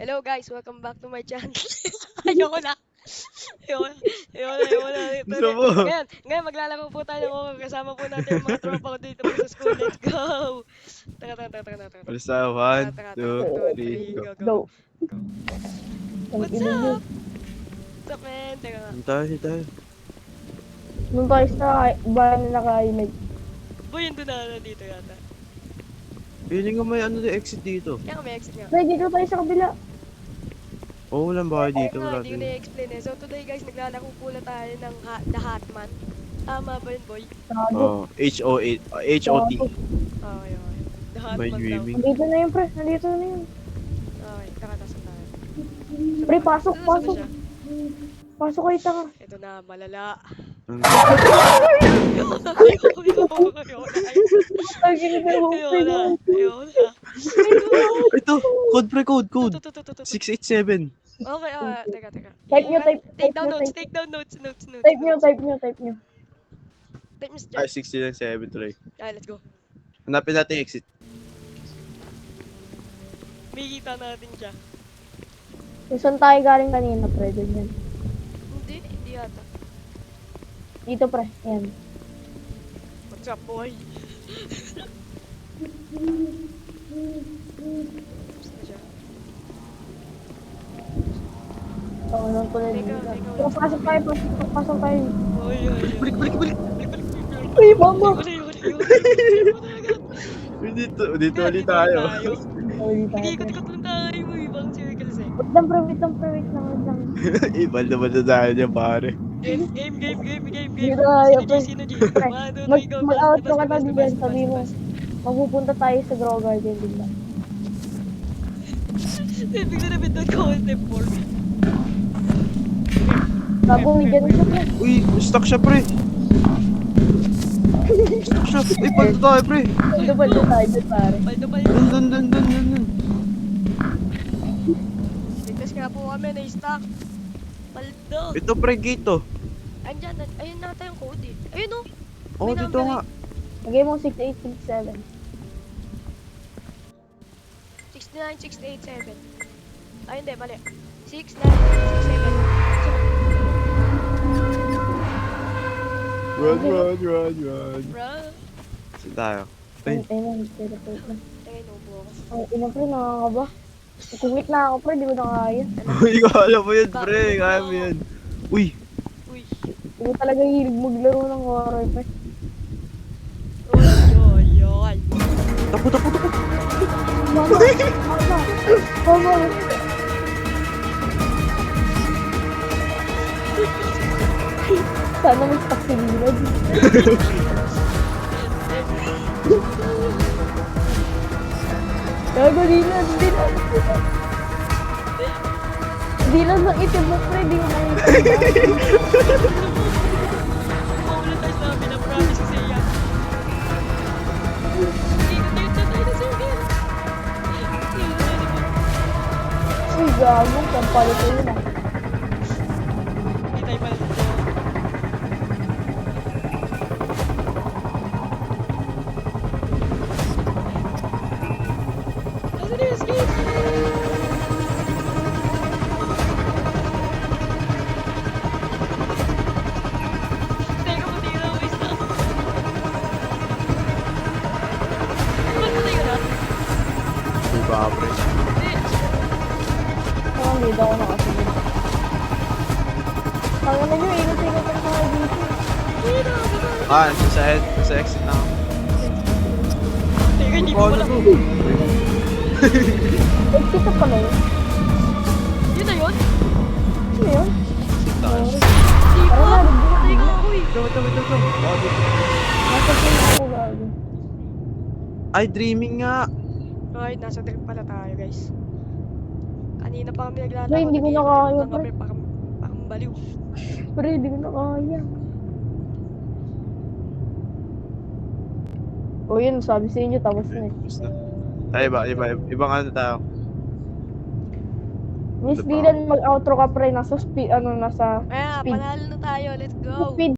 Hello guys, welcome back to my channel. Ayoko na. Ayoko na. Gusto mo? Ngayon maglalaro po tayo ng horror. Kasama po natin yung mga tropa ko dito po sa school. Let's go! Tara. Alis tayo. 1, Tara. 2, 3, 2, 3, go. go. Go. What's up? What's up, man? Teka nga. Tayo. Nung tayo sa bayan na naka-image. Boy, yun doon na dito yata. Feeling ko may exit dito. Kaya nga may exit nga. Pre, dito tayo sa kabila. Oo, walang bahay dito. Nga, Wala hindi ko dito. na-explain eh. So today guys, naglalaro po na tayo ng The Hatman. Tama ba yun, boy? Sago. Oh, H-O-T. Okay. The Hatman By daw. dreaming. Nandito na yun, pre. Nandito na yun. Okay, tara, tasan tayo. Pre, pasok. Saan ba siya? Pasok kayo, taka. Ito na, malala. Ang- Ay, ginagawa Ayoko na. Ito, code. Ito. 687. Okay, teka. Type nyo. Take down notes. Type nyo. Type nyo Ay, dyan. 697 tuloy. Let's go. Hanapin natin yung exit. May kita natin siya. Kung saan tayo galing kanina, pre. Ganyan. Hindi yata. Dito, pre. Yan. What's up, boy? Tapos na siya. Oo, nung tuloy Teka, dito. teka, Pero pasok tayo. Oy. Balik. Uy, mama! Huli. Dito ulit tayo. Uy, tayo. Ikot-ikot lang tayo. Ibang circles eh. Wait lang, pre. Wait lang. Ibal naman na tayo niya, pare. Game. Dito tayo, pre. Sino G? Pre, 1, 2, 3, go. Mag-outro ka na Basta, din basta, yan. Sabi mo, basta. mapupunta tayo sa Grow Garden din ba? Bigla na doon concept 4. Bago, may ganun siya, pre. Uy, stuck siya, pre. Uy, paldo tayo, pre. Paldo tayo dyan, pare. Paldo. Dun. Ligtas nga po kami, na-stuck. Paldo. Ito, pre, gate to. Ayun nata yung code eh. Ayun o. Oo, May dito number nga. Lagay mo 6867. 69687. Ay hindi, mali. 69687. Run. Bro. Saan tayo? Ay, Ayun, pero pre. Teka, inubo ako. Ang ina, pre, nakakaba. Kumit na ako, pre, di ko na kaya. uy, kala mo yun, pre. Kaya mo yan. Uy, Uy. Hindi ko talaga hilig maglaro ng horror, pre. Yoy. tapo. Mama. Sana mag-stuck si Lilad. Gago, Lilad. Lilad ng itim mo, pre. Di mo nakikita. Maulan tayo sa amin, ang promise si Seiya. Ikot tayo na circle. Uy, gago. Kampalo ko yun, ah. Hindi tayo paldo. Asan na yung escape? Teka, buti na ako isa. Patay ka na? Uy, ba, pre. Hindi. Parang hindi daw ako nakasunod. Tangan na nyo, ingat-ingat ang mga dito. Hindi na, Sa exit na ako. Teka, hindi ko Paano wala. to? Exit ka pala yun. Yun na yun? Ano yun? Tayo. Hindi ko. Tara na, Patay ka ako eh. Ito. nasa sa'yo ako, gago. Ay, dreaming nga. Ay, nasa trip pala tayo guys. Kanina pa kami naglalaro. Ay, hindi ko na nag-iikot kaya, lang kami, parang baliw. Pero hindi ko na kaya. O yun, sabi sa inyo, tapos na eh. Basta. Ay, ibang ano tayo. Miss Dylan, mag-outro ka pre, nasa Kaya, Speed. panalo na tayo. Let's go. speed